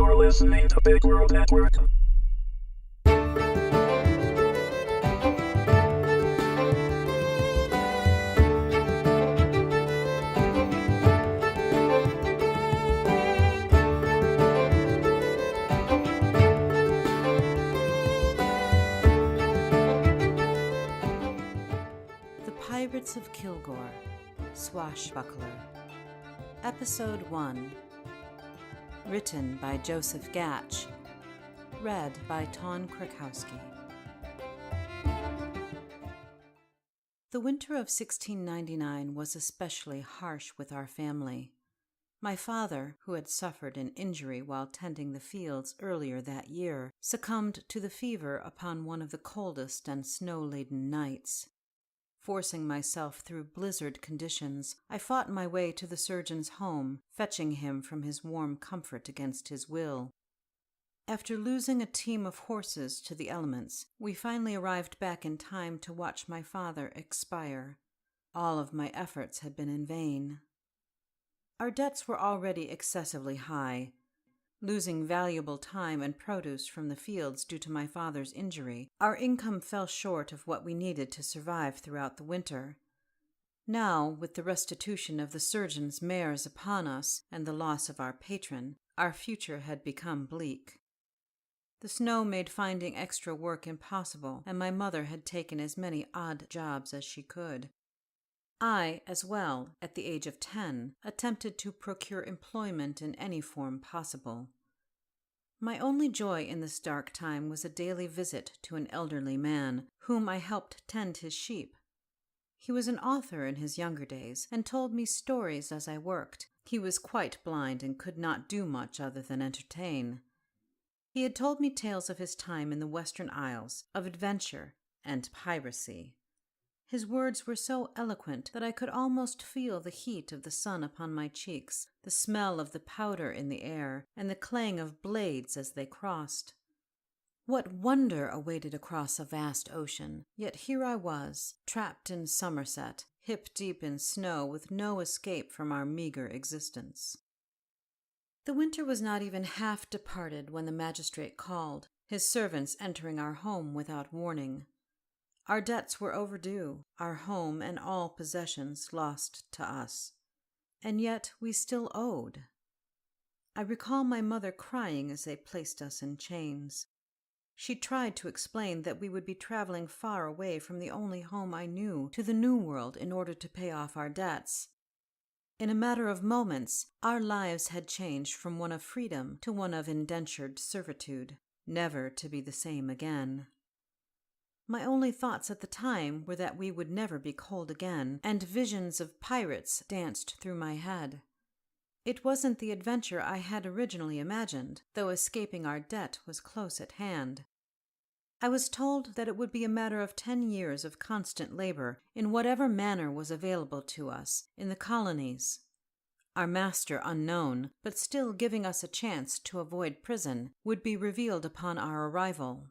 You're listening to Big World Network. The Pirates of Kilgore, Swashbuckler. Episode 1. Written by Joseph Gatch. Read by Ton Krakowski. The winter of 1699 was especially harsh with our family. My father, who had suffered an injury while tending the fields earlier that year, succumbed to the fever upon one of the coldest and snow-laden nights. Forcing myself through blizzard conditions, I fought my way to the surgeon's home, fetching him from his warm comfort against his will. After losing a team of horses to the elements, we finally arrived back in time to watch my father expire. All of my efforts had been in vain. Our debts were already excessively high. Losing valuable time and produce from the fields due to my father's injury, our income fell short of what we needed to survive throughout the winter. Now, with the restitution of the surgeon's mares upon us and the loss of our patron, our future had become bleak. The snow made finding extra work impossible, and my mother had taken as many odd jobs as she could. I, as well, at the age of 10, attempted to procure employment in any form possible. My only joy in this dark time was a daily visit to an elderly man, whom I helped tend his sheep. He was an author in his younger days, and told me stories as I worked. He was quite blind and could not do much other than entertain. He had told me tales of his time in the Western Isles, of adventure and piracy. His words were so eloquent that I could almost feel the heat of the sun upon my cheeks, the smell of the powder in the air, and the clang of blades as they crossed. What wonder awaited across a vast ocean, yet here I was, trapped in Somerset, hip-deep in snow with no escape from our meager existence. The winter was not even half departed when the magistrate called, his servants entering our home without warning. Our debts were overdue, our home and all possessions lost to us. And yet we still owed. I recall my mother crying as they placed us in chains. She tried to explain that we would be traveling far away from the only home I knew to the New World in order to pay off our debts. In a matter of moments, our lives had changed from one of freedom to one of indentured servitude, never to be the same again. My only thoughts at the time were that we would never be cold again, and visions of pirates danced through my head. It wasn't the adventure I had originally imagined, though escaping our debt was close at hand. I was told that it would be a matter of 10 years of constant labor in whatever manner was available to us in the colonies. Our master unknown, but still giving us a chance to avoid prison, would be revealed upon our arrival.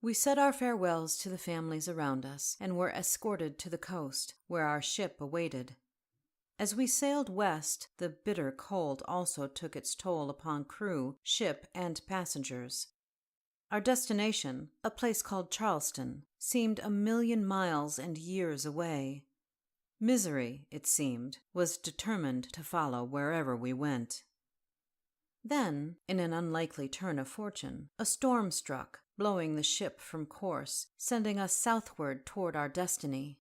We said our farewells to the families around us and were escorted to the coast, where our ship awaited. As we sailed west, the bitter cold also took its toll upon crew, ship, and passengers. Our destination, a place called Charleston, seemed 1,000,000 miles and years away. Misery, it seemed, was determined to follow wherever we went. Then, in an unlikely turn of fortune, a storm struck, blowing the ship from course, sending us southward toward our destiny.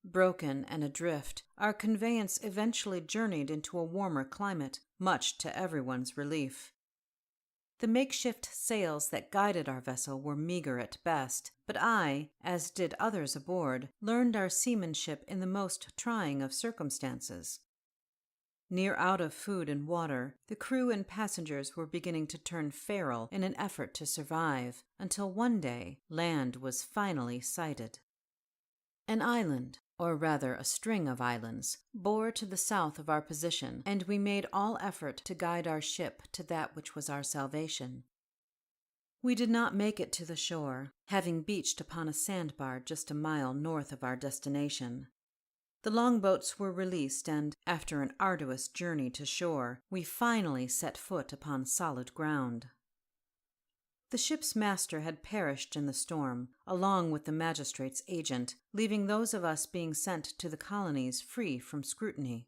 Broken and adrift, our conveyance eventually journeyed into a warmer climate, much to everyone's relief. The makeshift sails that guided our vessel were meager at best, but I, as did others aboard, learned our seamanship in the most trying of circumstances. Near out of food and water, the crew and passengers were beginning to turn feral in an effort to survive, until one day land was finally sighted. An island, or rather a string of islands, bore to the south of our position, and we made all effort to guide our ship to that which was our salvation. We did not make it to the shore, having beached upon a sandbar just a mile north of our destination. The longboats were released, and, after an arduous journey to shore, we finally set foot upon solid ground. The ship's master had perished in the storm, along with the magistrate's agent, leaving those of us being sent to the colonies free from scrutiny.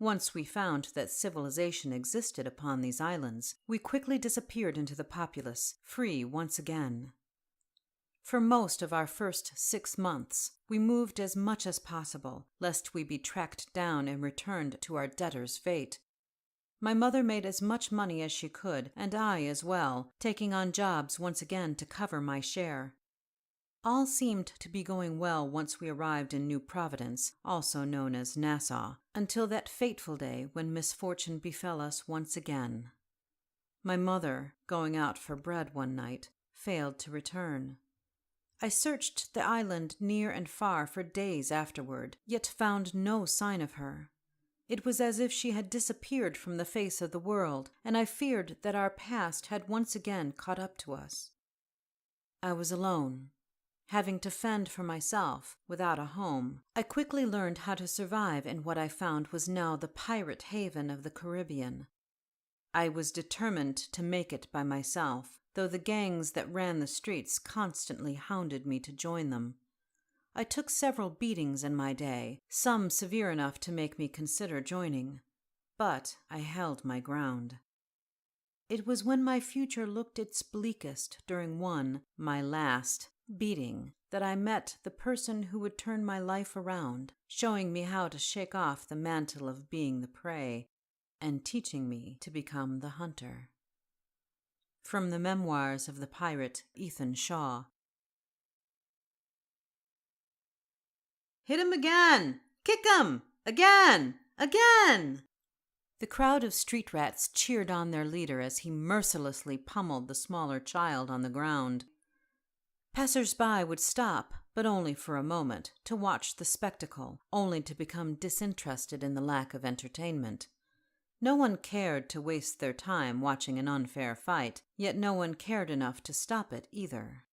Once we found that civilization existed upon these islands, we quickly disappeared into the populace, free once again. For most of our first 6 months, we moved as much as possible, lest we be tracked down and returned to our debtor's fate. My mother made as much money as she could, and I as well, taking on jobs once again to cover my share. All seemed to be going well once we arrived in New Providence, also known as Nassau, until that fateful day when misfortune befell us once again. My mother, going out for bread one night, failed to return. I searched the island near and far for days afterward, yet found no sign of her. It was as if she had disappeared from the face of the world, and I feared that our past had once again caught up to us. I was alone, having to fend for myself, without a home. I quickly learned how to survive in what I found was now the pirate haven of the Caribbean. I was determined to make it by myself, though the gangs that ran the streets constantly hounded me to join them. I took several beatings in my day, some severe enough to make me consider joining, but I held my ground. It was when my future looked its bleakest during one, my last, beating that I met the person who would turn my life around, showing me how to shake off the mantle of being the prey and teaching me to become the hunter. From the Memoirs of the Pirate Ethan Shaw. "Hit him again! Kick him! Again! Again!" The crowd of street rats cheered on their leader as he mercilessly pummeled the smaller child on the ground. Passers-by would stop, but only for a moment, to watch the spectacle, only to become disinterested in the lack of entertainment. No one cared to waste their time watching an unfair fight, yet no one cared enough to stop it either.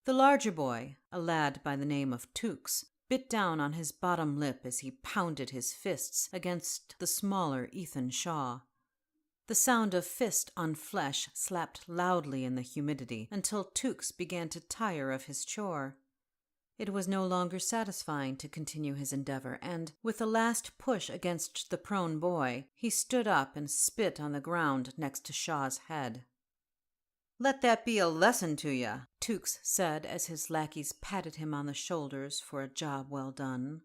The larger boy, a lad by the name of Tukes, bit down on his bottom lip as he pounded his fists against the smaller Ethan Shaw. The sound of fist on flesh slapped loudly in the humidity until Tukes began to tire of his chore. It was no longer satisfying to continue his endeavor, and, with a last push against the prone boy, he stood up and spit on the ground next to Shaw's head. "Let that be a lesson to ya," Tukes said as his lackeys patted him on the shoulders for a job well done.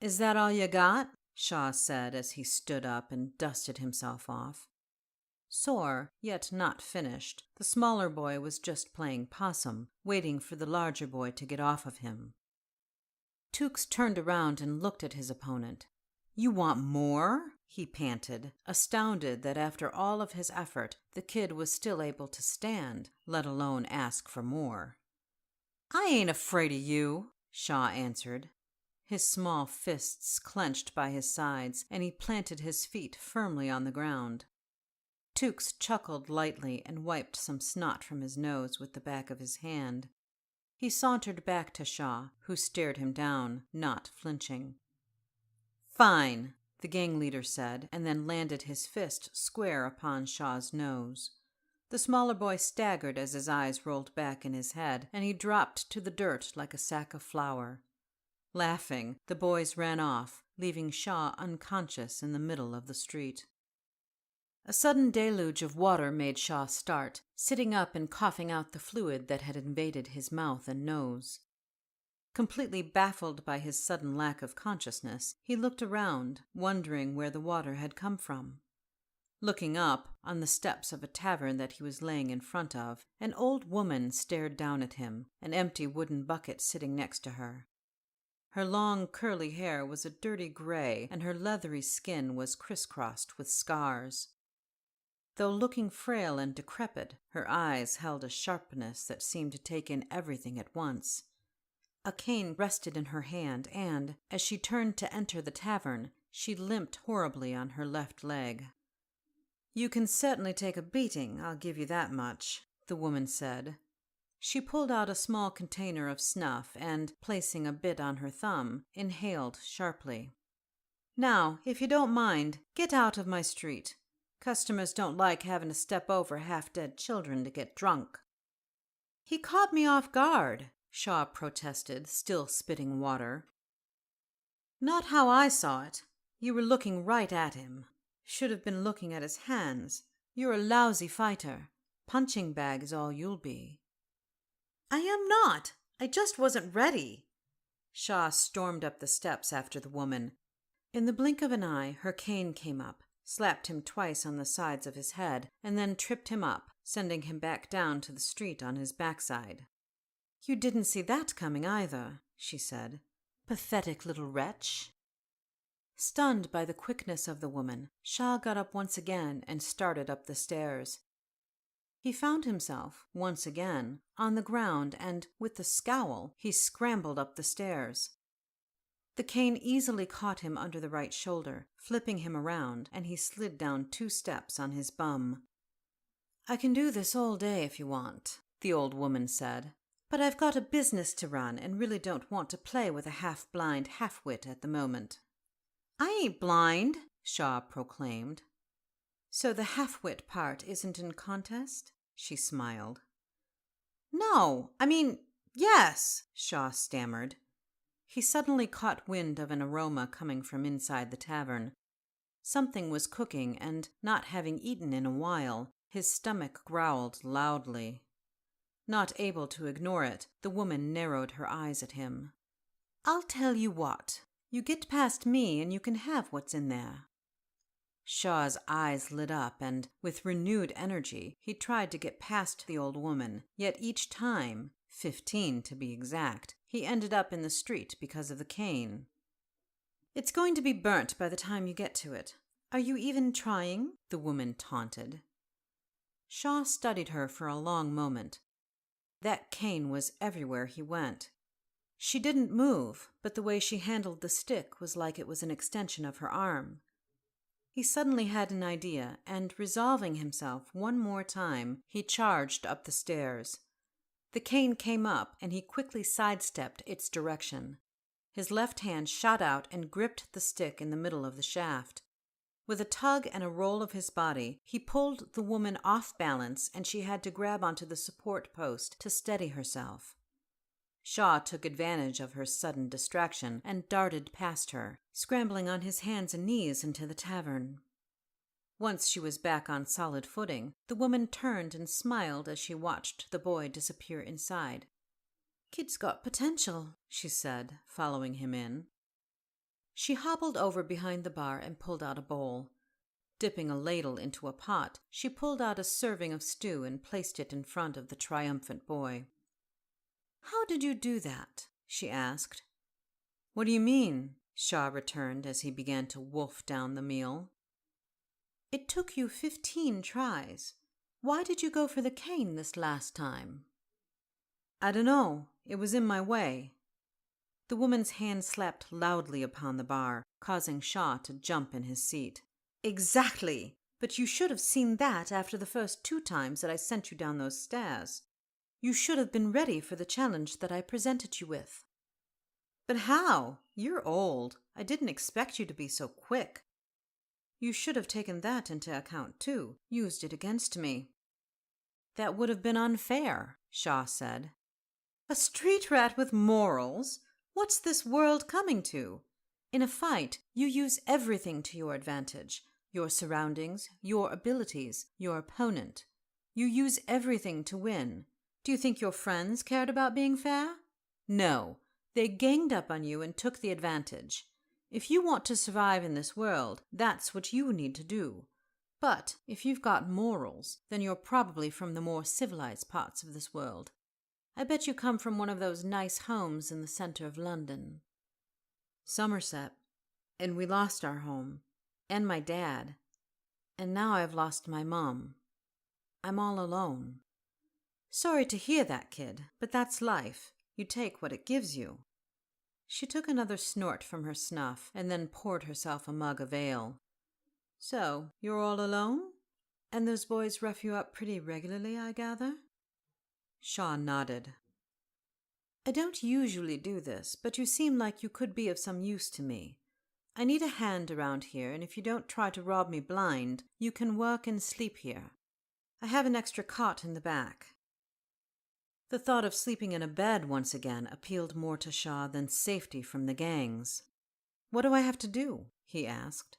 "Is that all you got?" Shaw said as he stood up and dusted himself off. Sore, yet not finished, the smaller boy was just playing possum, waiting for the larger boy to get off of him. Tukes turned around and looked at his opponent. "You want more?" he panted, astounded that after all of his effort, the kid was still able to stand, let alone ask for more. "I ain't afraid of you," Shaw answered. His small fists clenched by his sides, and he planted his feet firmly on the ground. Tukes chuckled lightly and wiped some snot from his nose with the back of his hand. He sauntered back to Shaw, who stared him down, not flinching. "Fine," the gang leader said, and then landed his fist square upon Shaw's nose. The smaller boy staggered as his eyes rolled back in his head, and he dropped to the dirt like a sack of flour. Laughing, the boys ran off, leaving Shaw unconscious in the middle of the street. A sudden deluge of water made Shaw start, sitting up and coughing out the fluid that had invaded his mouth and nose. Completely baffled by his sudden lack of consciousness, he looked around, wondering where the water had come from. Looking up, on the steps of a tavern that he was laying in front of, an old woman stared down at him, an empty wooden bucket sitting next to her. Her long, curly hair was a dirty gray, and her leathery skin was crisscrossed with scars. Though looking frail and decrepit, her eyes held a sharpness that seemed to take in everything at once. A cane rested in her hand, and, as she turned to enter the tavern, she limped horribly on her left leg. "You can certainly take a beating, I'll give you that much," the woman said. She pulled out a small container of snuff and, placing a bit on her thumb, inhaled sharply. "Now, if you don't mind, get out of my street. Customers don't like having to step over half-dead children to get drunk." "He caught me off guard," Shaw protested, still spitting water. "Not how I saw it. You were looking right at him. Should have been looking at his hands. You're a lousy fighter. Punching bag is all you'll be." "I am not. I just wasn't ready." Shaw stormed up the steps after the woman. In the blink of an eye, her cane came up, slapped him twice on the sides of his head, and then tripped him up, sending him back down to the street on his backside. "You didn't see that coming either," she said. "Pathetic little wretch." Stunned by the quickness of the woman, Shaw got up once again and started up the stairs. He found himself, once again, on the ground and, with a scowl, he scrambled up the stairs. The cane easily caught him under the right shoulder, flipping him around, and he slid down 2 steps on his bum. "I can do this all day if you want," the old woman said, "but I've got a business to run and really don't want to play with a half-blind half-wit at the moment." "I ain't blind," Shaw proclaimed. "So the half-wit part isn't in contest?" She smiled. "No, yes," Shaw stammered. He suddenly caught wind of an aroma coming from inside the tavern. Something was cooking, and, not having eaten in a while, his stomach growled loudly. Not able to ignore it, the woman narrowed her eyes at him. "I'll tell you what. You get past me and you can have what's in there." Shaw's eyes lit up, and, with renewed energy, he tried to get past the old woman, yet each time, 15 to be exact, he ended up in the street because of the cane. "It's going to be burnt by the time you get to it. Are you even trying?" the woman taunted. Shaw studied her for a long moment. That cane was everywhere he went. She didn't move, but the way she handled the stick was like it was an extension of her arm. He suddenly had an idea, and, resolving himself one more time, he charged up the stairs. The cane came up, and he quickly sidestepped its direction. His left hand shot out and gripped the stick in the middle of the shaft. With a tug and a roll of his body, he pulled the woman off balance, and she had to grab onto the support post to steady herself. Shaw took advantage of her sudden distraction and darted past her, scrambling on his hands and knees into the tavern. Once she was back on solid footing, the woman turned and smiled as she watched the boy disappear inside. "Kid's got potential," she said, following him in. She hobbled over behind the bar and pulled out a bowl. Dipping a ladle into a pot, she pulled out a serving of stew and placed it in front of the triumphant boy. "How did you do that?" she asked. "What do you mean?" Shaw returned as he began to wolf down the meal. "It took you 15 tries. Why did you go for the cane this last time?" "I dunno. It was in my way." The woman's hand slapped loudly upon the bar, causing Shaw to jump in his seat. "Exactly! But you should have seen that after the first 2 times that I sent you down those stairs. You should have been ready for the challenge that I presented you with." "But how? You're old. I didn't expect you to be so quick." "You should have taken that into account, too. Used it against me." "That would have been unfair," Shaw said. "A street rat with morals? What's this world coming to? In a fight, you use everything to your advantage. Your surroundings, your abilities, your opponent. You use everything to win. Do you think your friends cared about being fair? No. They ganged up on you and took the advantage. If you want to survive in this world, that's what you need to do. But if you've got morals, then you're probably from the more civilized parts of this world. I bet you come from one of those nice homes in the center of London." "Somerset. And we lost our home. And my dad. And now I've lost my mom. I'm all alone." "Sorry to hear that, kid, but that's life. You take what it gives you." She took another snort from her snuff and then poured herself a mug of ale. "So, you're all alone? And those boys rough you up pretty regularly, I gather?" Shaw nodded. I don't usually do this, but you seem like you could be of some use to me. I need a hand around here, and if you don't try to rob me blind, you can work and sleep here. I have an extra cot in the back. The thought of sleeping in a bed once again appealed more to Shaw than safety from the gangs. What do I have to do? He asked.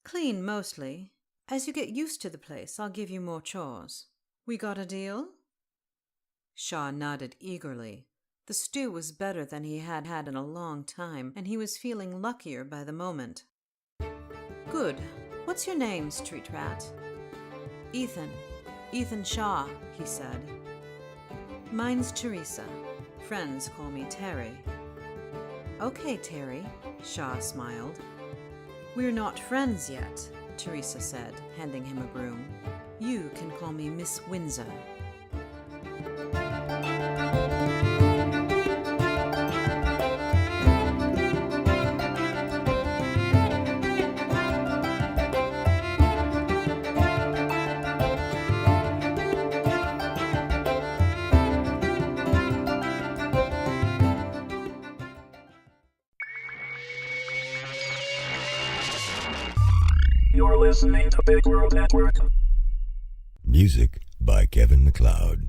Clean, mostly. As you get used to the place, I'll give you more chores. We got a deal? Shaw nodded eagerly. The stew was better than he had had in a long time, and he was feeling luckier by the moment. Good. What's your name, street rat? Ethan. Ethan Shaw, he said. Mine's Teresa. Friends call me Terry. Okay, Terry, Shaw smiled. We're not friends yet, Teresa said, handing him a broom. You can call me Miss Windsor. You're listening to Big World Network. Music by Kevin MacLeod.